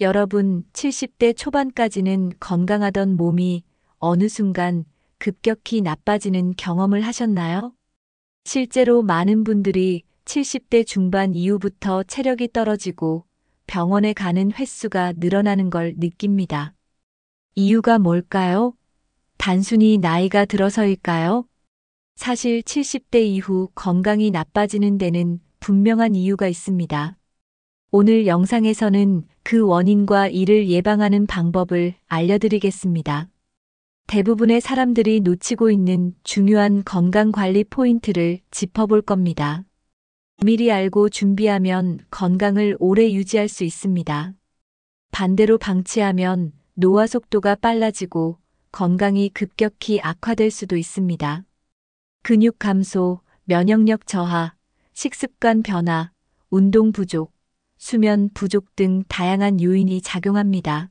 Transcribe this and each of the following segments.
여러분, 70대 초반까지는 건강하던 몸이 어느 순간 급격히 나빠지는 경험을 하셨나요? 실제로 많은 분들이 70대 중반 이후부터 체력이 떨어지고 병원에 가는 횟수가 늘어나는 걸 느낍니다. 이유가 뭘까요? 단순히 나이가 들어서일까요? 사실 70대 이후 건강이 나빠지는 데는 분명한 이유가 있습니다. 오늘 영상에서는 그 원인과 이를 예방하는 방법을 알려드리겠습니다. 대부분의 사람들이 놓치고 있는 중요한 건강관리 포인트를 짚어볼 겁니다. 미리 알고 준비하면 건강을 오래 유지할 수 있습니다. 반대로 방치하면 노화 속도가 빨라지고 건강이 급격히 악화될 수도 있습니다. 근육 감소, 면역력 저하, 식습관 변화, 운동 부족, 수면 부족 등 다양한 요인이 작용합니다.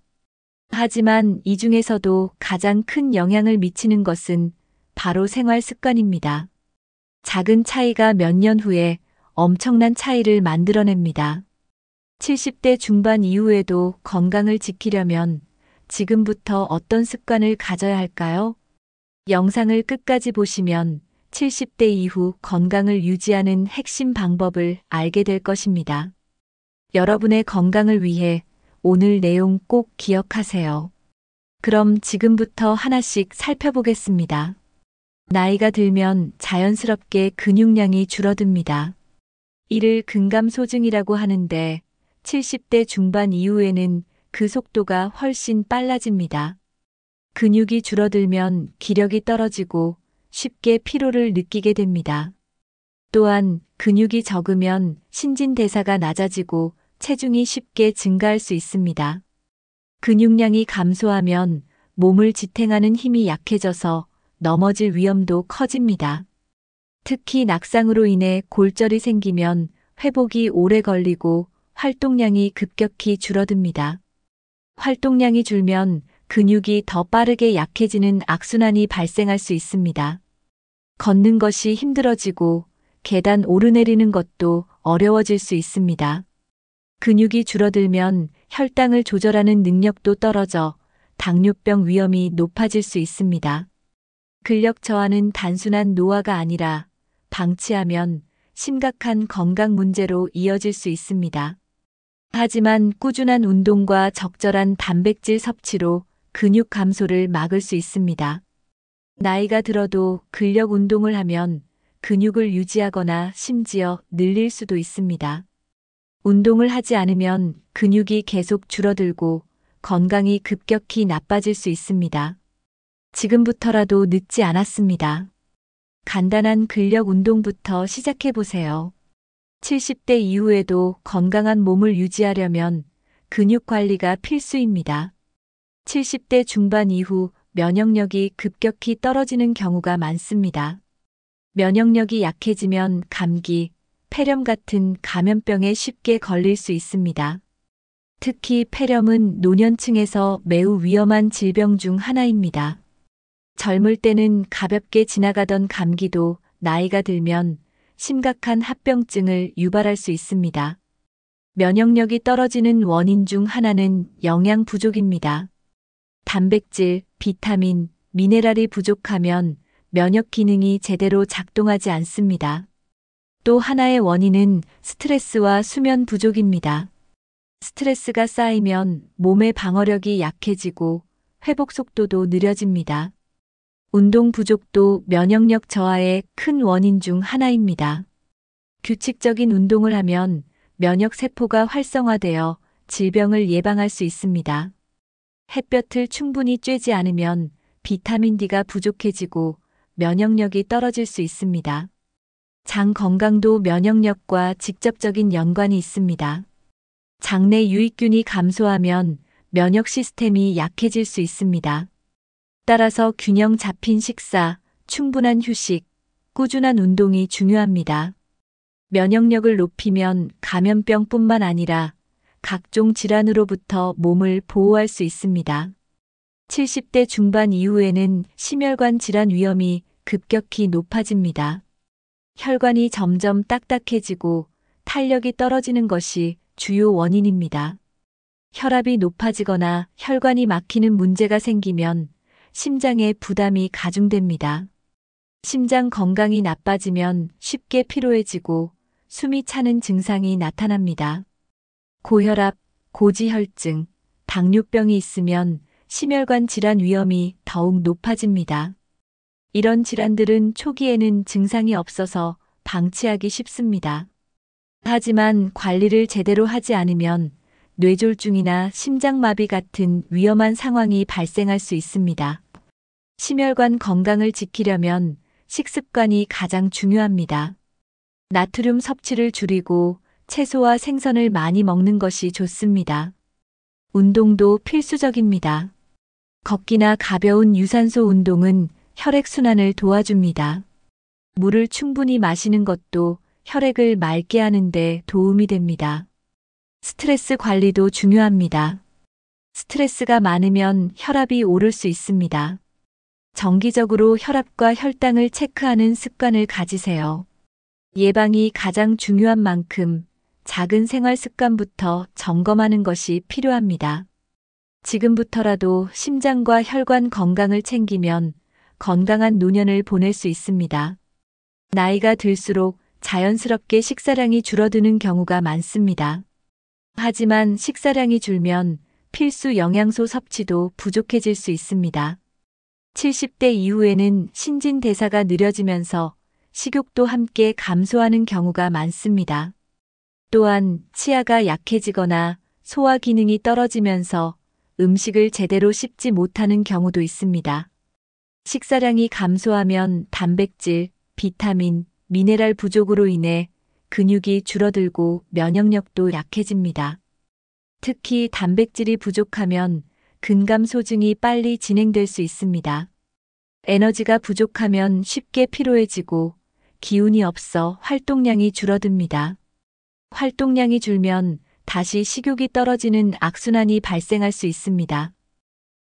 하지만 이 중에서도 가장 큰 영향을 미치는 것은 바로 생활 습관입니다. 작은 차이가 몇 년 후에 엄청난 차이를 만들어냅니다. 70대 중반 이후에도 건강을 지키려면 지금부터 어떤 습관을 가져야 할까요? 영상을 끝까지 보시면 70대 이후 건강을 유지하는 핵심 방법을 알게 될 것입니다. 여러분의 건강을 위해 오늘 내용 꼭 기억하세요. 그럼 지금부터 하나씩 살펴보겠습니다. 나이가 들면 자연스럽게 근육량이 줄어듭니다. 이를 근감소증이라고 하는데 70대 중반 이후에는 그 속도가 훨씬 빨라집니다. 근육이 줄어들면 기력이 떨어지고 쉽게 피로를 느끼게 됩니다. 또한 근육이 적으면 신진대사가 낮아지고 체중이 쉽게 증가할 수 있습니다. 근육량이 감소하면 몸을 지탱하는 힘이 약해져서 넘어질 위험도 커집니다. 특히 낙상으로 인해 골절이 생기면 회복이 오래 걸리고 활동량이 급격히 줄어듭니다. 활동량이 줄면 근육이 더 빠르게 약해지는 악순환이 발생할 수 있습니다. 걷는 것이 힘들어지고 계단 오르내리는 것도 어려워질 수 있습니다. 근육이 줄어들면 혈당을 조절하는 능력도 떨어져 당뇨병 위험이 높아질 수 있습니다. 근력 저하는 단순한 노화가 아니라 방치하면 심각한 건강 문제로 이어질 수 있습니다. 하지만 꾸준한 운동과 적절한 단백질 섭취로 근육 감소를 막을 수 있습니다. 나이가 들어도 근력 운동을 하면 근육을 유지하거나 심지어 늘릴 수도 있습니다. 운동을 하지 않으면 근육이 계속 줄어들고 건강이 급격히 나빠질 수 있습니다. 지금부터라도 늦지 않았습니다. 간단한 근력 운동부터 시작해 보세요. 70대 이후에도 건강한 몸을 유지하려면 근육 관리가 필수입니다. 70대 중반 이후 면역력이 급격히 떨어지는 경우가 많습니다. 면역력이 약해지면 감기, 폐렴 같은 감염병에 쉽게 걸릴 수 있습니다. 특히 폐렴은 노년층에서 매우 위험한 질병 중 하나입니다. 젊을 때는 가볍게 지나가던 감기도 나이가 들면 심각한 합병증을 유발할 수 있습니다. 면역력이 떨어지는 원인 중 하나는 영양 부족입니다. 단백질, 비타민, 미네랄이 부족하면 면역 기능이 제대로 작동하지 않습니다. 또 하나의 원인은 스트레스와 수면 부족입니다. 스트레스가 쌓이면 몸의 방어력이 약해지고 회복 속도도 느려집니다. 운동 부족도 면역력 저하의 큰 원인 중 하나입니다. 규칙적인 운동을 하면 면역 세포가 활성화되어 질병을 예방할 수 있습니다. 햇볕을 충분히 쬐지 않으면 비타민 D가 부족해지고 면역력이 떨어질 수 있습니다. 장 건강도 면역력과 직접적인 연관이 있습니다. 장내 유익균이 감소하면 면역 시스템이 약해질 수 있습니다. 따라서 균형 잡힌 식사, 충분한 휴식, 꾸준한 운동이 중요합니다. 면역력을 높이면 감염병뿐만 아니라 각종 질환으로부터 몸을 보호할 수 있습니다. 70대 중반 이후에는 심혈관 질환 위험이 급격히 높아집니다. 혈관이 점점 딱딱해지고 탄력이 떨어지는 것이 주요 원인입니다. 혈압이 높아지거나 혈관이 막히는 문제가 생기면 심장에 부담이 가중됩니다. 심장 건강이 나빠지면 쉽게 피로해지고 숨이 차는 증상이 나타납니다. 고혈압, 고지혈증, 당뇨병이 있으면 심혈관 질환 위험이 더욱 높아집니다. 이런 질환들은 초기에는 증상이 없어서 방치하기 쉽습니다. 하지만 관리를 제대로 하지 않으면 뇌졸중이나 심장마비 같은 위험한 상황이 발생할 수 있습니다. 심혈관 건강을 지키려면 식습관이 가장 중요합니다. 나트륨 섭취를 줄이고 채소와 생선을 많이 먹는 것이 좋습니다. 운동도 필수적입니다. 걷기나 가벼운 유산소 운동은 혈액순환을 도와줍니다. 물을 충분히 마시는 것도 혈액을 맑게 하는 데 도움이 됩니다. 스트레스 관리도 중요합니다. 스트레스가 많으면 혈압이 오를 수 있습니다. 정기적으로 혈압과 혈당을 체크하는 습관을 가지세요. 예방이 가장 중요한 만큼 작은 생활 습관부터 점검하는 것이 필요합니다. 지금부터라도 심장과 혈관 건강을 챙기면 건강한 노년을 보낼 수 있습니다. 나이가 들수록 자연스럽게 식사량이 줄어드는 경우가 많습니다. 하지만 식사량이 줄면 필수 영양소 섭취도 부족해질 수 있습니다. 70대 이후에는 신진대사가 느려지면서 식욕도 함께 감소하는 경우가 많습니다. 또한 치아가 약해지거나 소화 기능이 떨어지면서 음식을 제대로 씹지 못하는 경우도 있습니다. 식사량이 감소하면 단백질, 비타민, 미네랄 부족으로 인해 근육이 줄어들고 면역력도 약해집니다. 특히 단백질이 부족하면 근감소증이 빨리 진행될 수 있습니다. 에너지가 부족하면 쉽게 피로해지고 기운이 없어 활동량이 줄어듭니다. 활동량이 줄면 다시 식욕이 떨어지는 악순환이 발생할 수 있습니다.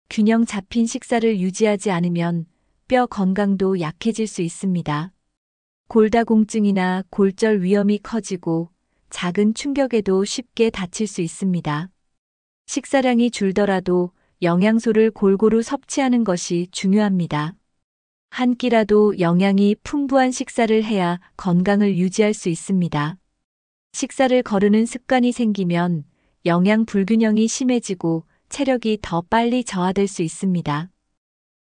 균형 잡힌 식사를 유지하지 않으면 뼈 건강도 약해질 수 있습니다. 골다공증이나 골절 위험이 커지고 작은 충격에도 쉽게 다칠 수 있습니다. 식사량이 줄더라도 영양소를 골고루 섭취하는 것이 중요합니다. 한 끼라도 영양이 풍부한 식사를 해야 건강을 유지할 수 있습니다. 식사를 거르는 습관이 생기면 영양 불균형이 심해지고 체력이 더 빨리 저하될 수 있습니다.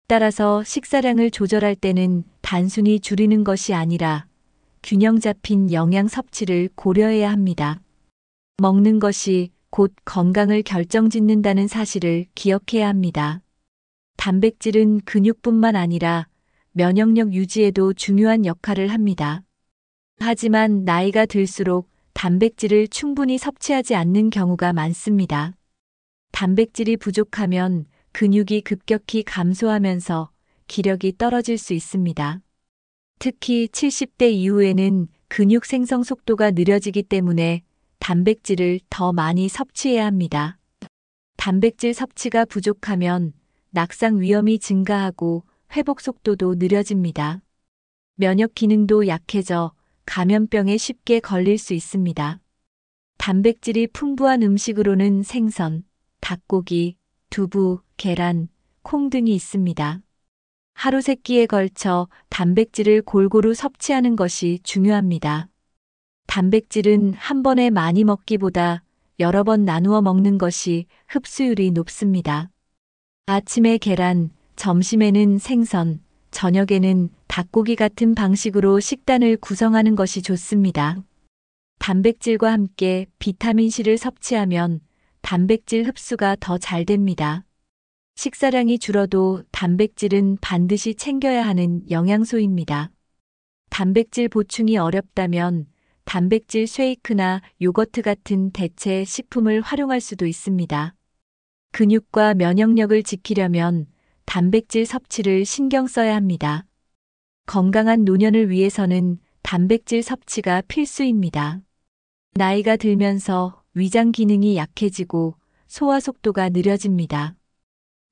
따라서 식사량을 조절할 때는 단순히 줄이는 것이 아니라 균형 잡힌 영양 섭취를 고려해야 합니다. 먹는 것이 곧 건강을 결정짓는다는 사실을 기억해야 합니다. 단백질은 근육뿐만 아니라 면역력 유지에도 중요한 역할을 합니다. 하지만 나이가 들수록 단백질을 충분히 섭취하지 않는 경우가 많습니다. 단백질이 부족하면 근육이 급격히 감소하면서 기력이 떨어질 수 있습니다. 특히 70대 이후에는 근육 생성 속도가 느려지기 때문에 단백질을 더 많이 섭취해야 합니다. 단백질 섭취가 부족하면 낙상 위험이 증가하고 회복 속도도 느려집니다. 면역 기능도 약해져 감염병에 쉽게 걸릴 수 있습니다. 단백질이 풍부한 음식으로는 생선, 닭고기, 두부, 계란, 콩 등이 있습니다. 하루 세 끼에 걸쳐 단백질을 골고루 섭취하는 것이 중요합니다. 단백질은 한 번에 많이 먹기보다 여러 번 나누어 먹는 것이 흡수율이 높습니다. 아침에 계란, 점심에는 생선, 저녁에는 닭고기 같은 방식으로 식단을 구성하는 것이 좋습니다. 단백질과 함께 비타민C를 섭취하면 단백질 흡수가 더 잘 됩니다. 식사량이 줄어도 단백질은 반드시 챙겨야 하는 영양소입니다. 단백질 보충이 어렵다면 단백질 쉐이크나 요거트 같은 대체 식품을 활용할 수도 있습니다. 근육과 면역력을 지키려면 단백질 섭취를 신경 써야 합니다. 건강한 노년을 위해서는 단백질 섭취가 필수입니다. 나이가 들면서 위장 기능이 약해지고 소화 속도가 느려집니다.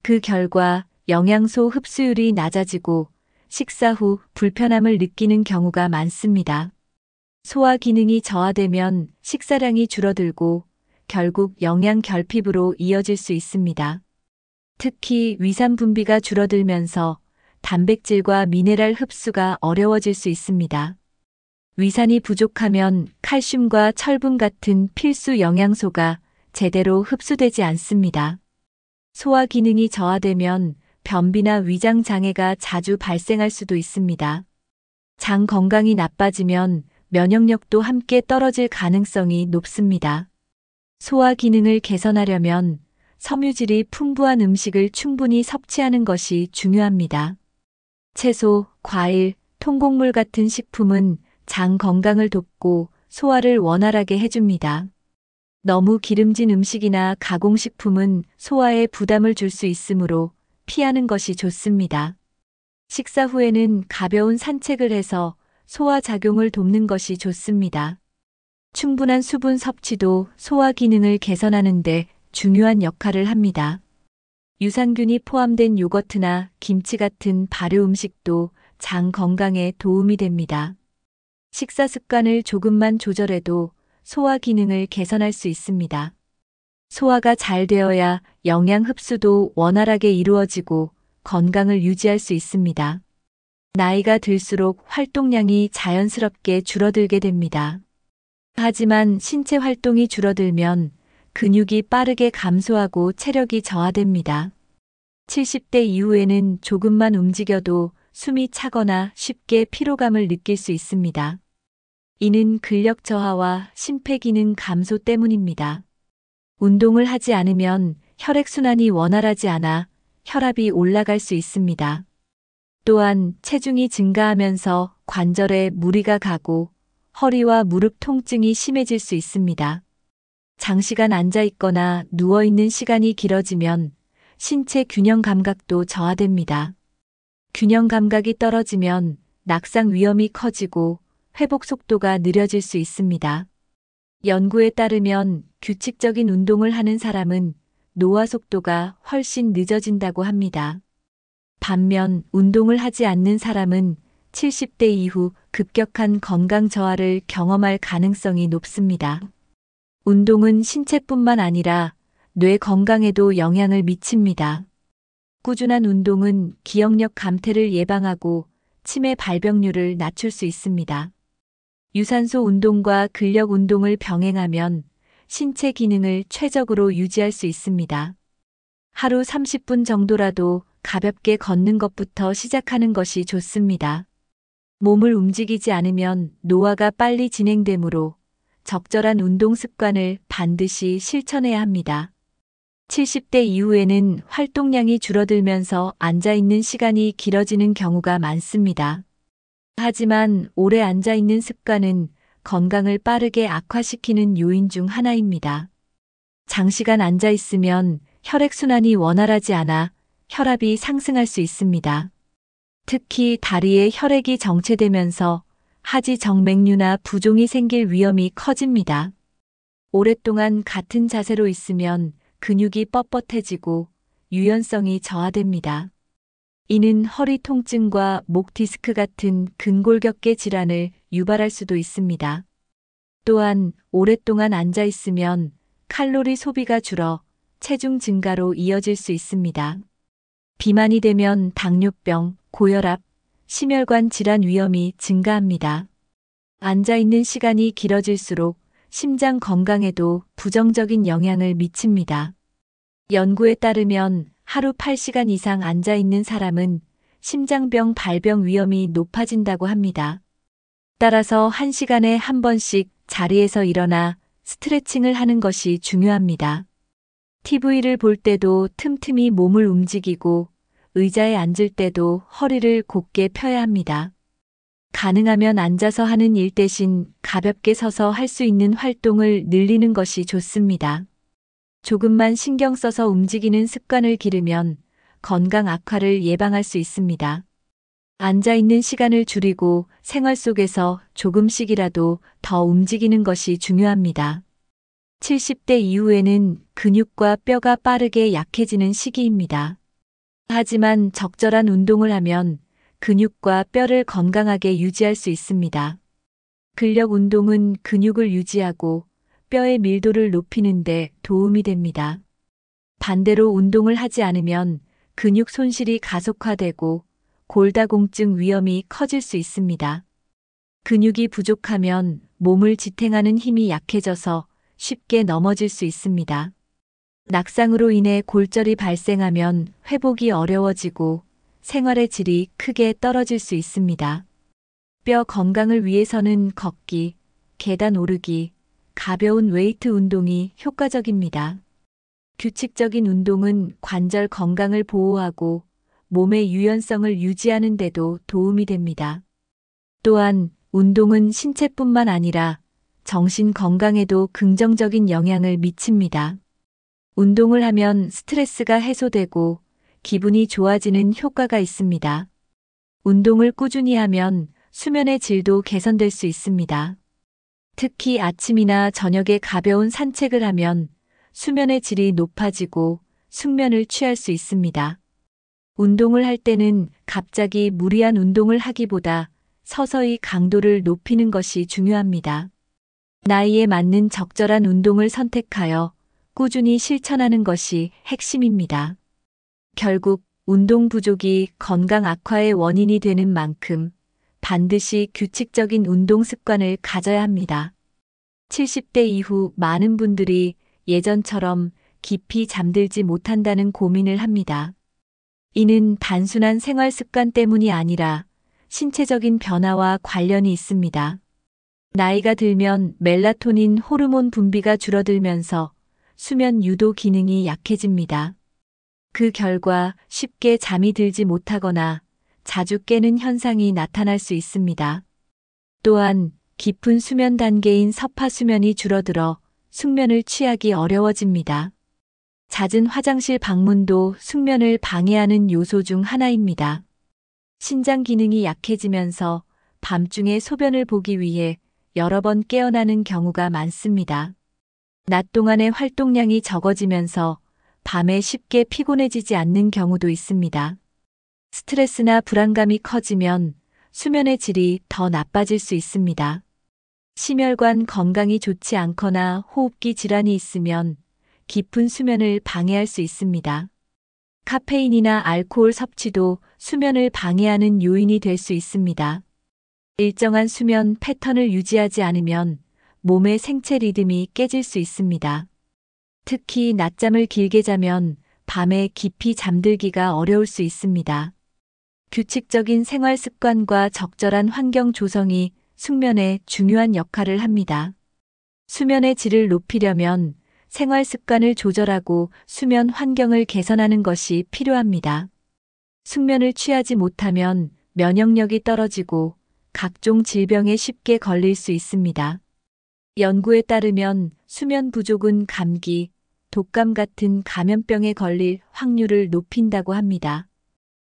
그 결과 영양소 흡수율이 낮아지고 식사 후 불편함을 느끼는 경우가 많습니다. 소화 기능이 저하되면 식사량이 줄어들고 결국 영양 결핍으로 이어질 수 있습니다. 특히 위산 분비가 줄어들면서 단백질과 미네랄 흡수가 어려워질 수 있습니다. 위산이 부족하면 칼슘과 철분 같은 필수 영양소가 제대로 흡수되지 않습니다. 소화 기능이 저하되면 변비나 위장 장애가 자주 발생할 수도 있습니다. 장 건강이 나빠지면 면역력도 함께 떨어질 가능성이 높습니다. 소화 기능을 개선하려면 섬유질이 풍부한 음식을 충분히 섭취하는 것이 중요합니다. 채소, 과일, 통곡물 같은 식품은 장 건강을 돕고 소화를 원활하게 해줍니다. 너무 기름진 음식이나 가공식품은 소화에 부담을 줄 수 있으므로 피하는 것이 좋습니다. 식사 후에는 가벼운 산책을 해서 소화 작용을 돕는 것이 좋습니다. 충분한 수분 섭취도 소화 기능을 개선하는 데 중요한 역할을 합니다. 유산균이 포함된 요거트나 김치 같은 발효 음식도 장 건강에 도움이 됩니다. 식사 습관을 조금만 조절해도 소화 기능을 개선할 수 있습니다. 소화가 잘 되어야 영양 흡수도 원활하게 이루어지고 건강을 유지할 수 있습니다. 나이가 들수록 활동량이 자연스럽게 줄어들게 됩니다. 하지만 신체 활동이 줄어들면 근육이 빠르게 감소하고 체력이 저하됩니다. 70대 이후에는 조금만 움직여도 숨이 차거나 쉽게 피로감을 느낄 수 있습니다. 이는 근력 저하와 심폐기능 감소 때문입니다. 운동을 하지 않으면 혈액순환이 원활하지 않아 혈압이 올라갈 수 있습니다. 또한 체중이 증가하면서 관절에 무리가 가고 허리와 무릎 통증이 심해질 수 있습니다. 장시간 앉아 있거나 누워 있는 시간이 길어지면 신체 균형 감각도 저하됩니다. 균형 감각이 떨어지면 낙상 위험이 커지고 회복 속도가 느려질 수 있습니다. 연구에 따르면 규칙적인 운동을 하는 사람은 노화 속도가 훨씬 늦어진다고 합니다. 반면 운동을 하지 않는 사람은 70대 이후 급격한 건강 저하를 경험할 가능성이 높습니다. 운동은 신체뿐만 아니라 뇌 건강에도 영향을 미칩니다. 꾸준한 운동은 기억력 감퇴를 예방하고 치매 발병률을 낮출 수 있습니다. 유산소 운동과 근력 운동을 병행하면 신체 기능을 최적으로 유지할 수 있습니다. 하루 30분 정도라도 가볍게 걷는 것부터 시작하는 것이 좋습니다. 몸을 움직이지 않으면 노화가 빨리 진행되므로 적절한 운동 습관을 반드시 실천해야 합니다. 70대 이후에는 활동량이 줄어들면서 앉아 있는 시간이 길어지는 경우가 많습니다. 하지만 오래 앉아 있는 습관은 건강을 빠르게 악화시키는 요인 중 하나입니다. 장시간 앉아 있으면 혈액순환이 원활하지 않아 혈압이 상승할 수 있습니다. 특히 다리에 혈액이 정체되면서 하지 정맥류나 부종이 생길 위험이 커집니다. 오랫동안 같은 자세로 있으면 근육이 뻣뻣해지고 유연성이 저하됩니다. 이는 허리 통증과 목 디스크 같은 근골격계 질환을 유발할 수도 있습니다. 또한 오랫동안 앉아 있으면 칼로리 소비가 줄어 체중 증가로 이어질 수 있습니다. 비만이 되면 당뇨병, 고혈압, 심혈관 질환 위험이 증가합니다. 앉아 있는 시간이 길어질수록 심장 건강에도 부정적인 영향을 미칩니다. 연구에 따르면 하루 8시간 이상 앉아 있는 사람은 심장병 발병 위험이 높아진다고 합니다. 따라서 1시간에 한 번씩 자리에서 일어나 스트레칭을 하는 것이 중요합니다. TV를 볼 때도 틈틈이 몸을 움직이고 의자에 앉을 때도 허리를 곧게 펴야 합니다. 가능하면 앉아서 하는 일 대신 가볍게 서서 할 수 있는 활동을 늘리는 것이 좋습니다. 조금만 신경 써서 움직이는 습관을 기르면 건강 악화를 예방할 수 있습니다. 앉아 있는 시간을 줄이고 생활 속에서 조금씩이라도 더 움직이는 것이 중요합니다. 70대 이후에는 근육과 뼈가 빠르게 약해지는 시기입니다. 하지만 적절한 운동을 하면 근육과 뼈를 건강하게 유지할 수 있습니다. 근력 운동은 근육을 유지하고 뼈의 밀도를 높이는 데 도움이 됩니다. 반대로 운동을 하지 않으면 근육 손실이 가속화되고 골다공증 위험이 커질 수 있습니다. 근육이 부족하면 몸을 지탱하는 힘이 약해져서 쉽게 넘어질 수 있습니다. 낙상으로 인해 골절이 발생하면 회복이 어려워지고 생활의 질이 크게 떨어질 수 있습니다. 뼈 건강을 위해서는 걷기, 계단 오르기, 가벼운 웨이트 운동이 효과적입니다. 규칙적인 운동은 관절 건강을 보호하고 몸의 유연성을 유지하는 데도 도움이 됩니다. 또한 운동은 신체뿐만 아니라 정신 건강에도 긍정적인 영향을 미칩니다. 운동을 하면 스트레스가 해소되고 기분이 좋아지는 효과가 있습니다. 운동을 꾸준히 하면 수면의 질도 개선될 수 있습니다. 특히 아침이나 저녁에 가벼운 산책을 하면 수면의 질이 높아지고 숙면을 취할 수 있습니다. 운동을 할 때는 갑자기 무리한 운동을 하기보다 서서히 강도를 높이는 것이 중요합니다. 나이에 맞는 적절한 운동을 선택하여 꾸준히 실천하는 것이 핵심입니다. 결국 운동 부족이 건강 악화의 원인이 되는 만큼 반드시 규칙적인 운동 습관을 가져야 합니다. 70대 이후 많은 분들이 예전처럼 깊이 잠들지 못한다는 고민을 합니다. 이는 단순한 생활 습관 때문이 아니라 신체적인 변화와 관련이 있습니다. 나이가 들면 멜라토닌 호르몬 분비가 줄어들면서 수면 유도 기능이 약해집니다. 그 결과 쉽게 잠이 들지 못하거나 자주 깨는 현상이 나타날 수 있습니다. 또한 깊은 수면 단계인 서파 수면이 줄어들어 숙면을 취하기 어려워집니다. 잦은 화장실 방문도 숙면을 방해하는 요소 중 하나입니다. 신장 기능이 약해지면서 밤중에 소변을 보기 위해 여러 번 깨어나는 경우가 많습니다. 낮 동안의 활동량이 적어지면서 밤에 쉽게 피곤해지지 않는 경우도 있습니다. 스트레스나 불안감이 커지면 수면의 질이 더 나빠질 수 있습니다. 심혈관 건강이 좋지 않거나 호흡기 질환이 있으면 깊은 수면을 방해할 수 있습니다. 카페인이나 알코올 섭취도 수면을 방해하는 요인이 될 수 있습니다. 일정한 수면 패턴을 유지하지 않으면 몸의 생체 리듬이 깨질 수 있습니다. 특히 낮잠을 길게 자면 밤에 깊이 잠들기가 어려울 수 있습니다. 규칙적인 생활 습관과 적절한 환경 조성이 숙면에 중요한 역할을 합니다. 수면의 질을 높이려면 생활 습관을 조절하고 수면 환경을 개선하는 것이 필요합니다. 숙면을 취하지 못하면 면역력이 떨어지고 각종 질병에 쉽게 걸릴 수 있습니다. 연구에 따르면 수면 부족은 감기, 독감 같은 감염병에 걸릴 확률을 높인다고 합니다.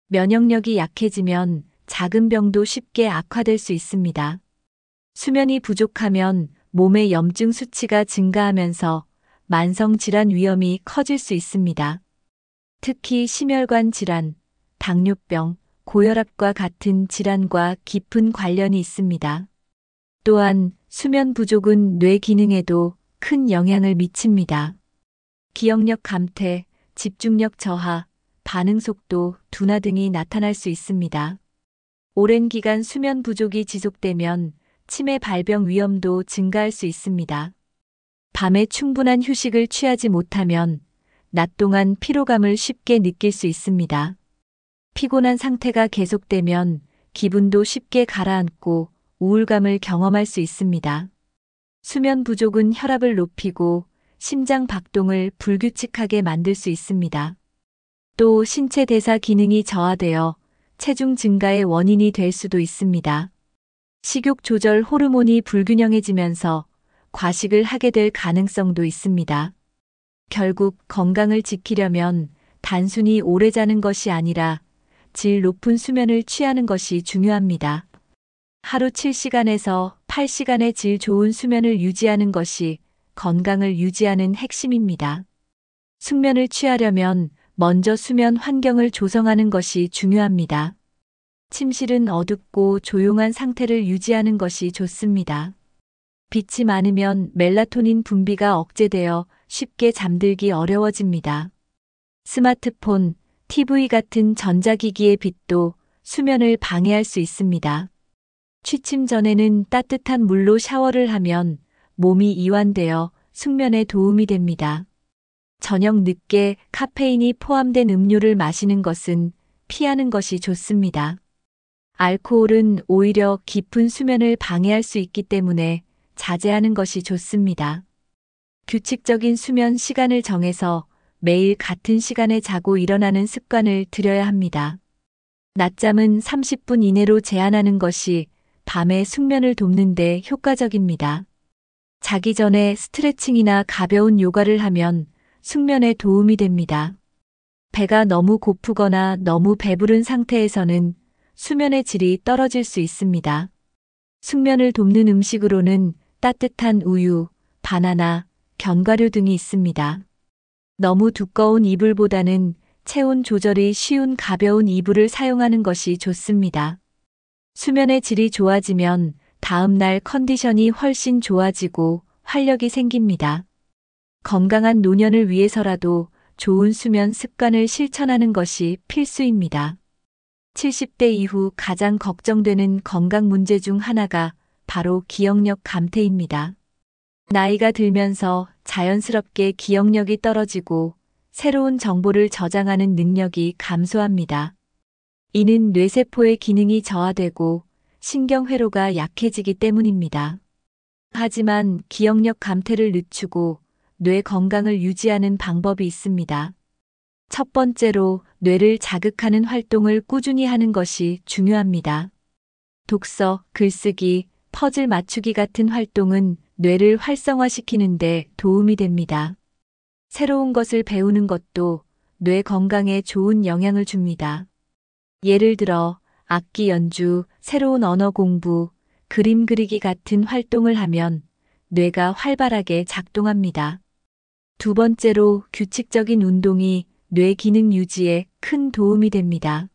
면역력이 약해지면 작은 병도 쉽게 악화될 수 있습니다. 수면이 부족하면 몸의 염증 수치가 증가하면서 만성 질환 위험이 커질 수 있습니다. 특히 심혈관 질환, 당뇨병, 고혈압과 같은 질환과 깊은 관련이 있습니다. 또한 수면 부족은 뇌 기능에도 큰 영향을 미칩니다. 기억력 감퇴, 집중력 저하, 반응 속도, 둔화 등이 나타날 수 있습니다. 오랜 기간 수면 부족이 지속되면 치매 발병 위험도 증가할 수 있습니다. 밤에 충분한 휴식을 취하지 못하면 낮 동안 피로감을 쉽게 느낄 수 있습니다. 피곤한 상태가 계속되면 기분도 쉽게 가라앉고 우울감을 경험할 수 있습니다. 수면 부족은 혈압을 높이고 심장 박동을 불규칙하게 만들 수 있습니다. 또 신체 대사 기능이 저하되어 체중 증가의 원인이 될 수도 있습니다. 식욕 조절 호르몬이 불균형해지면서 과식을 하게 될 가능성도 있습니다. 결국 건강을 지키려면 단순히 오래 자는 것이 아니라 질 높은 수면을 취하는 것이 중요합니다. 하루 7시간에서 8시간의 질 좋은 수면을 유지하는 것이 건강을 유지하는 핵심입니다. 숙면을 취하려면 먼저 수면 환경을 조성하는 것이 중요합니다. 침실은 어둡고 조용한 상태를 유지하는 것이 좋습니다. 빛이 많으면 멜라토닌 분비가 억제되어 쉽게 잠들기 어려워집니다. 스마트폰, TV 같은 전자기기의 빛도 수면을 방해할 수 있습니다. 취침 전에는 따뜻한 물로 샤워를 하면 몸이 이완되어 숙면에 도움이 됩니다. 저녁 늦게 카페인이 포함된 음료를 마시는 것은 피하는 것이 좋습니다. 알코올은 오히려 깊은 수면을 방해할 수 있기 때문에 자제하는 것이 좋습니다. 규칙적인 수면 시간을 정해서 매일 같은 시간에 자고 일어나는 습관을 들여야 합니다. 낮잠은 30분 이내로 제한하는 것이 밤의 숙면을 돕는 데 효과적입니다. 자기 전에 스트레칭이나 가벼운 요가를 하면 숙면에 도움이 됩니다. 배가 너무 고프거나 너무 배부른 상태에서는 수면의 질이 떨어질 수 있습니다. 숙면을 돕는 음식으로는 따뜻한 우유, 바나나, 견과류 등이 있습니다. 너무 두꺼운 이불보다는 체온 조절이 쉬운 가벼운 이불을 사용하는 것이 좋습니다. 수면의 질이 좋아지면 다음날 컨디션이 훨씬 좋아지고 활력이 생깁니다. 건강한 노년을 위해서라도 좋은 수면 습관을 실천하는 것이 필수입니다. 70대 이후 가장 걱정되는 건강 문제 중 하나가 바로 기억력 감퇴입니다. 나이가 들면서 자연스럽게 기억력이 떨어지고 새로운 정보를 저장하는 능력이 감소합니다. 이는 뇌세포의 기능이 저하되고 신경회로가 약해지기 때문입니다. 하지만 기억력 감퇴를 늦추고 뇌 건강을 유지하는 방법이 있습니다. 첫 번째로 뇌를 자극하는 활동을 꾸준히 하는 것이 중요합니다. 독서, 글쓰기, 퍼즐 맞추기 같은 활동은 뇌를 활성화시키는 데 도움이 됩니다. 새로운 것을 배우는 것도 뇌 건강에 좋은 영향을 줍니다. 예를 들어 악기 연주, 새로운 언어 공부, 그림 그리기 같은 활동을 하면 뇌가 활발하게 작동합니다. 두 번째로 규칙적인 운동이 뇌 기능 유지에 큰 도움이 됩니다.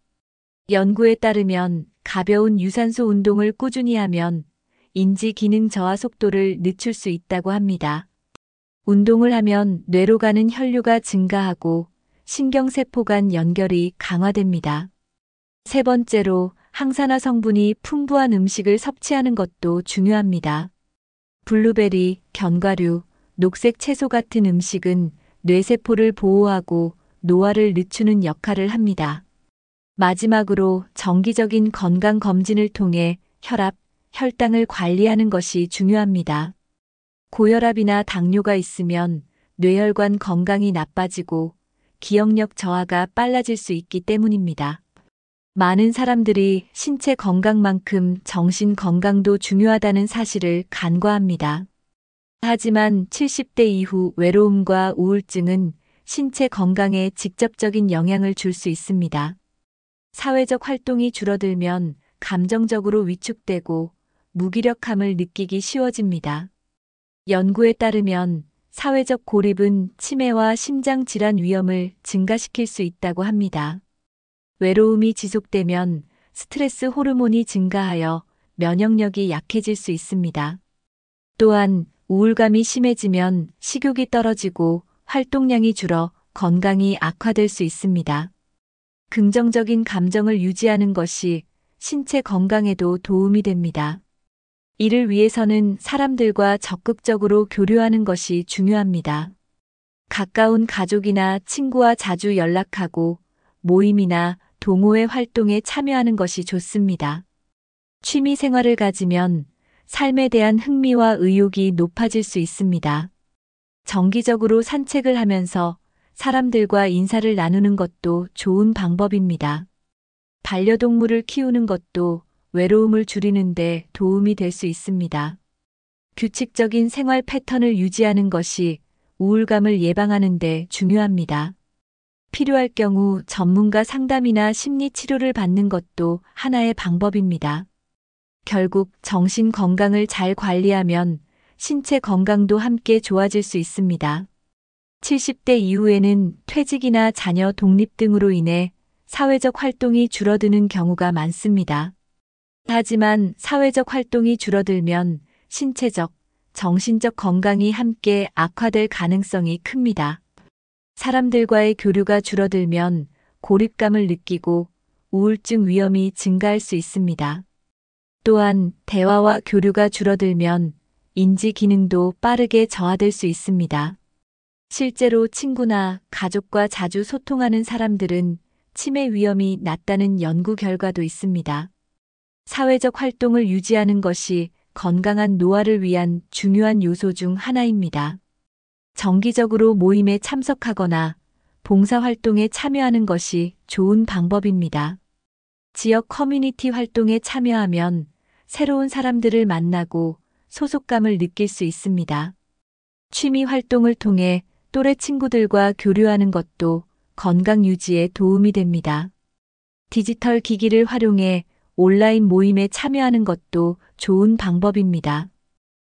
연구에 따르면 가벼운 유산소 운동을 꾸준히 하면 인지 기능 저하 속도를 늦출 수 있다고 합니다. 운동을 하면 뇌로 가는 혈류가 증가하고 신경세포 간 연결이 강화됩니다. 세 번째로 항산화 성분이 풍부한 음식을 섭취하는 것도 중요합니다. 블루베리, 견과류, 녹색 채소 같은 음식은 뇌세포를 보호하고 노화를 늦추는 역할을 합니다. 마지막으로 정기적인 건강 검진을 통해 혈압, 혈당을 관리하는 것이 중요합니다. 고혈압이나 당뇨가 있으면 뇌혈관 건강이 나빠지고 기억력 저하가 빨라질 수 있기 때문입니다. 많은 사람들이 신체 건강만큼 정신 건강도 중요하다는 사실을 간과합니다. 하지만 70대 이후 외로움과 우울증은 신체 건강에 직접적인 영향을 줄 수 있습니다. 사회적 활동이 줄어들면 감정적으로 위축되고 무기력함을 느끼기 쉬워집니다. 연구에 따르면 사회적 고립은 치매와 심장 질환 위험을 증가시킬 수 있다고 합니다. 외로움이 지속되면 스트레스 호르몬이 증가하여 면역력이 약해질 수 있습니다. 또한 우울감이 심해지면 식욕이 떨어지고 활동량이 줄어 건강이 악화될 수 있습니다. 긍정적인 감정을 유지하는 것이 신체 건강에도 도움이 됩니다. 이를 위해서는 사람들과 적극적으로 교류하는 것이 중요합니다. 가까운 가족이나 친구와 자주 연락하고 모임이나 동호회 활동에 참여하는 것이 좋습니다. 취미 생활을 가지면 삶에 대한 흥미와 의욕이 높아질 수 있습니다. 정기적으로 산책을 하면서 사람들과 인사를 나누는 것도 좋은 방법입니다. 반려동물을 키우는 것도 외로움을 줄이는 데 도움이 될 수 있습니다. 규칙적인 생활 패턴을 유지하는 것이 우울감을 예방하는 데 중요합니다. 필요할 경우 전문가 상담이나 심리 치료를 받는 것도 하나의 방법입니다. 결국 정신 건강을 잘 관리하면 신체 건강도 함께 좋아질 수 있습니다. 70대 이후에는 퇴직이나 자녀 독립 등으로 인해 사회적 활동이 줄어드는 경우가 많습니다. 하지만 사회적 활동이 줄어들면 신체적, 정신적 건강이 함께 악화될 가능성이 큽니다. 사람들과의 교류가 줄어들면 고립감을 느끼고 우울증 위험이 증가할 수 있습니다. 또한 대화와 교류가 줄어들면 인지 기능도 빠르게 저하될 수 있습니다. 실제로 친구나 가족과 자주 소통하는 사람들은 치매 위험이 낮다는 연구 결과도 있습니다. 사회적 활동을 유지하는 것이 건강한 노화를 위한 중요한 요소 중 하나입니다. 정기적으로 모임에 참석하거나 봉사활동에 참여하는 것이 좋은 방법입니다. 지역 커뮤니티 활동에 참여하면 새로운 사람들을 만나고 소속감을 느낄 수 있습니다. 취미 활동을 통해 또래 친구들과 교류하는 것도 건강 유지에 도움이 됩니다. 디지털 기기를 활용해 온라인 모임에 참여하는 것도 좋은 방법입니다.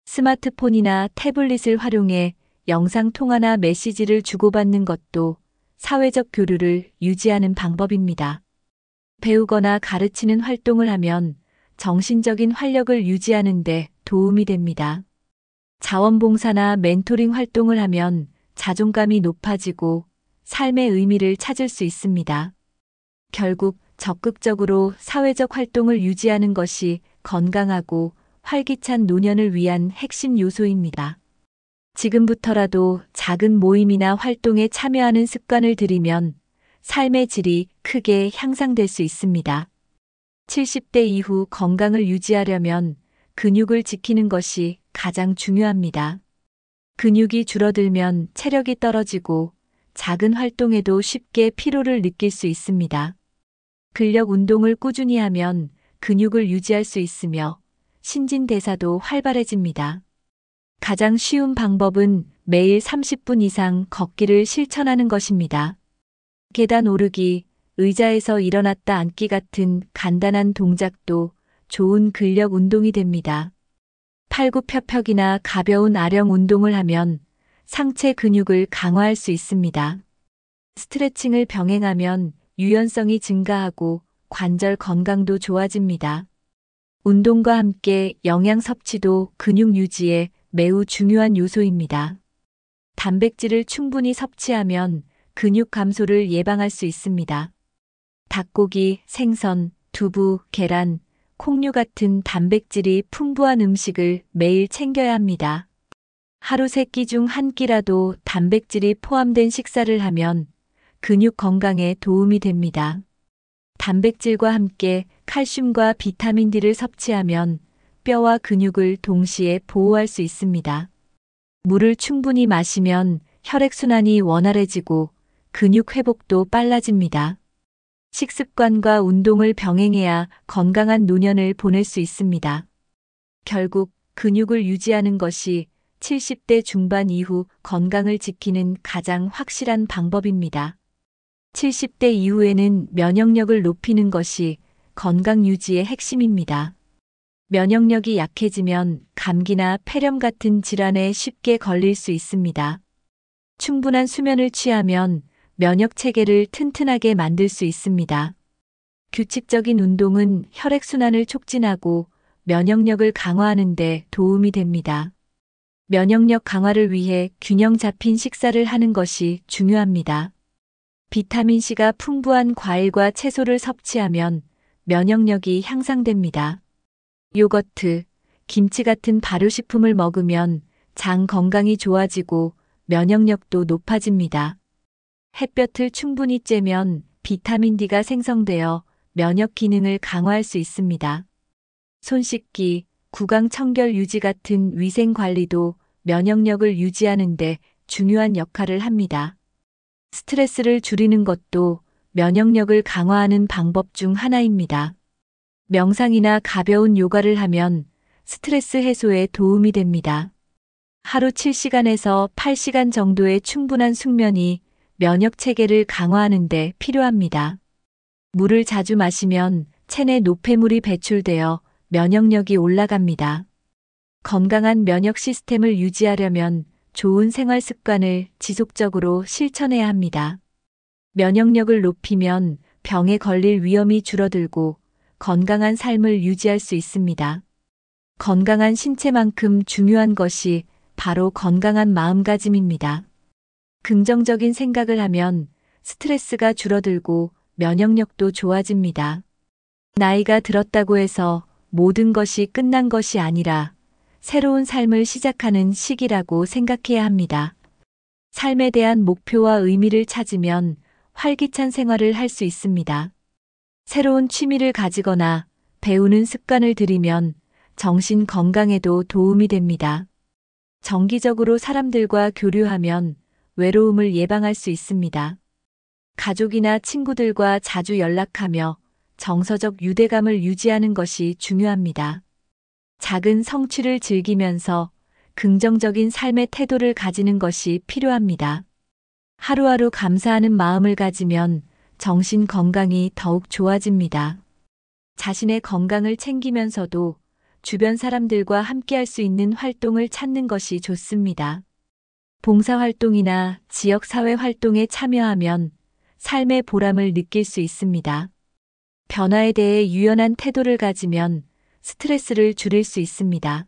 스마트폰이나 태블릿을 활용해 영상통화나 메시지를 주고받는 것도 사회적 교류를 유지하는 방법입니다. 배우거나 가르치는 활동을 하면 정신적인 활력을 유지하는 데 도움이 됩니다. 자원봉사나 멘토링 활동을 하면 자존감이 높아지고 삶의 의미를 찾을 수 있습니다. 결국 적극적으로 사회적 활동을 유지하는 것이 건강하고 활기찬 노년을 위한 핵심 요소입니다. 지금부터라도 작은 모임이나 활동에 참여하는 습관을 들이면 삶의 질이 크게 향상될 수 있습니다. 70대 이후 건강을 유지하려면 근육을 지키는 것이 가장 중요합니다. 근육이 줄어들면 체력이 떨어지고 작은 활동에도 쉽게 피로를 느낄 수 있습니다. 근력 운동을 꾸준히 하면 근육을 유지할 수 있으며 신진대사도 활발해집니다. 가장 쉬운 방법은 매일 30분 이상 걷기를 실천하는 것입니다. 계단 오르기, 의자에서 일어났다 앉기 같은 간단한 동작도 좋은 근력 운동이 됩니다. 팔굽혀펴기나 가벼운 아령 운동을 하면 상체 근육을 강화할 수 있습니다. 스트레칭을 병행하면 유연성이 증가하고 관절 건강도 좋아집니다. 운동과 함께 영양 섭취도 근육 유지에 매우 중요한 요소입니다. 단백질을 충분히 섭취하면 근육 감소를 예방할 수 있습니다. 닭고기, 생선, 두부, 계란, 콩류 같은 단백질이 풍부한 음식을 매일 챙겨야 합니다. 하루 3끼 중 1끼라도 단백질이 포함된 식사를 하면 근육 건강에 도움이 됩니다. 단백질과 함께 칼슘과 비타민 D를 섭취하면 뼈와 근육을 동시에 보호할 수 있습니다. 물을 충분히 마시면 혈액순환이 원활해지고 근육 회복도 빨라집니다. 식습관과 운동을 병행해야 건강한 노년을 보낼 수 있습니다. 결국 근육을 유지하는 것이 70대 중반 이후 건강을 지키는 가장 확실한 방법입니다. 70대 이후에는 면역력을 높이는 것이 건강 유지의 핵심입니다. 면역력이 약해지면 감기나 폐렴 같은 질환에 쉽게 걸릴 수 있습니다. 충분한 수면을 취하면 면역 체계를 튼튼하게 만들 수 있습니다. 규칙적인 운동은 혈액순환을 촉진하고 면역력을 강화하는 데 도움이 됩니다. 면역력 강화를 위해 균형 잡힌 식사를 하는 것이 중요합니다. 비타민C가 풍부한 과일과 채소를 섭취하면 면역력이 향상됩니다. 요거트, 김치 같은 발효식품을 먹으면 장 건강이 좋아지고 면역력도 높아집니다. 햇볕을 충분히 쬐면 비타민 D가 생성되어 면역 기능을 강화할 수 있습니다. 손 씻기, 구강 청결 유지 같은 위생 관리도 면역력을 유지하는 데 중요한 역할을 합니다. 스트레스를 줄이는 것도 면역력을 강화하는 방법 중 하나입니다. 명상이나 가벼운 요가를 하면 스트레스 해소에 도움이 됩니다. 하루 7시간에서 8시간 정도의 충분한 숙면이 면역 체계를 강화하는 데 필요합니다. 물을 자주 마시면 체내 노폐물이 배출되어 면역력이 올라갑니다. 건강한 면역 시스템을 유지하려면 좋은 생활 습관을 지속적으로 실천해야 합니다. 면역력을 높이면 병에 걸릴 위험이 줄어들고 건강한 삶을 유지할 수 있습니다. 건강한 신체만큼 중요한 것이 바로 건강한 마음가짐입니다. 긍정적인 생각을 하면 스트레스가 줄어들고 면역력도 좋아집니다. 나이가 들었다고 해서 모든 것이 끝난 것이 아니라 새로운 삶을 시작하는 시기라고 생각해야 합니다. 삶에 대한 목표와 의미를 찾으면 활기찬 생활을 할 수 있습니다. 새로운 취미를 가지거나 배우는 습관을 들이면 정신 건강에도 도움이 됩니다. 정기적으로 사람들과 교류하면 외로움을 예방할 수 있습니다. 가족이나 친구들과 자주 연락하며 정서적 유대감을 유지하는 것이 중요합니다. 작은 성취를 즐기면서 긍정적인 삶의 태도를 가지는 것이 필요합니다. 하루하루 감사하는 마음을 가지면 정신 건강이 더욱 좋아집니다. 자신의 건강을 챙기면서도 주변 사람들과 함께할 수 있는 활동을 찾는 것이 좋습니다. 봉사활동이나 지역사회 활동에 참여하면 삶의 보람을 느낄 수 있습니다. 변화에 대해 유연한 태도를 가지면 스트레스를 줄일 수 있습니다.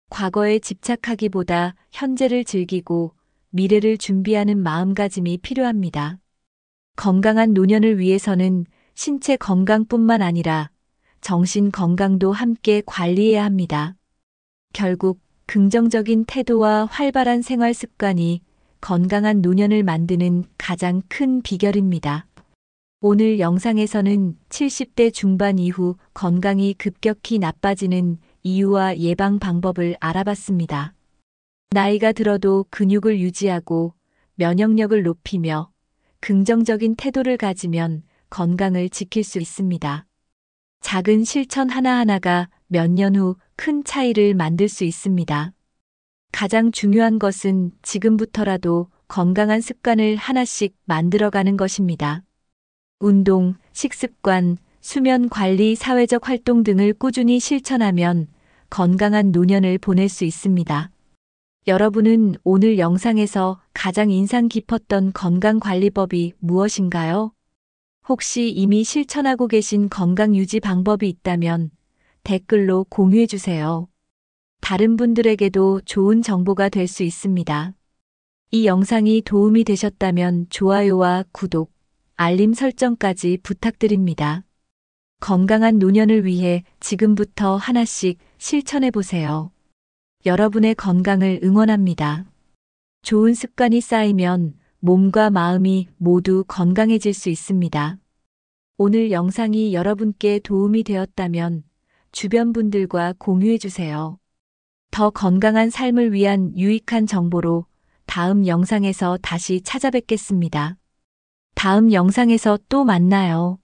과거에 집착하기보다 현재를 즐기고 미래를 준비하는 마음가짐이 필요합니다. 건강한 노년을 위해서는 신체 건강뿐만 아니라 정신 건강도 함께 관리해야 합니다. 결국 긍정적인 태도와 활발한 생활 습관이 건강한 노년을 만드는 가장 큰 비결입니다. 오늘 영상에서는 70대 중반 이후 건강이 급격히 나빠지는 이유와 예방 방법을 알아봤습니다. 나이가 들어도 근육을 유지하고 면역력을 높이며 긍정적인 태도를 가지면 건강을 지킬 수 있습니다. 작은 실천 하나하나가 몇 년 후 큰 차이를 만들 수 있습니다. 가장 중요한 것은 지금부터라도 건강한 습관을 하나씩 만들어가는 것입니다. 운동, 식습관, 수면 관리, 사회적 활동 등을 꾸준히 실천하면 건강한 노년을 보낼 수 있습니다. 여러분은 오늘 영상에서 가장 인상 깊었던 건강관리법이 무엇인가요? 혹시 이미 실천하고 계신 건강 유지 방법이 있다면 댓글로 공유해 주세요. 다른 분들에게도 좋은 정보가 될 수 있습니다. 이 영상이 도움이 되셨다면 좋아요와 구독, 알림 설정까지 부탁드립니다. 건강한 노년을 위해 지금부터 하나씩 실천해 보세요. 여러분의 건강을 응원합니다. 좋은 습관이 쌓이면 몸과 마음이 모두 건강해질 수 있습니다. 오늘 영상이 여러분께 도움이 되었다면 주변 분들과 공유해 주세요. 더 건강한 삶을 위한 유익한 정보로 다음 영상에서 다시 찾아뵙겠습니다. 다음 영상에서 또 만나요.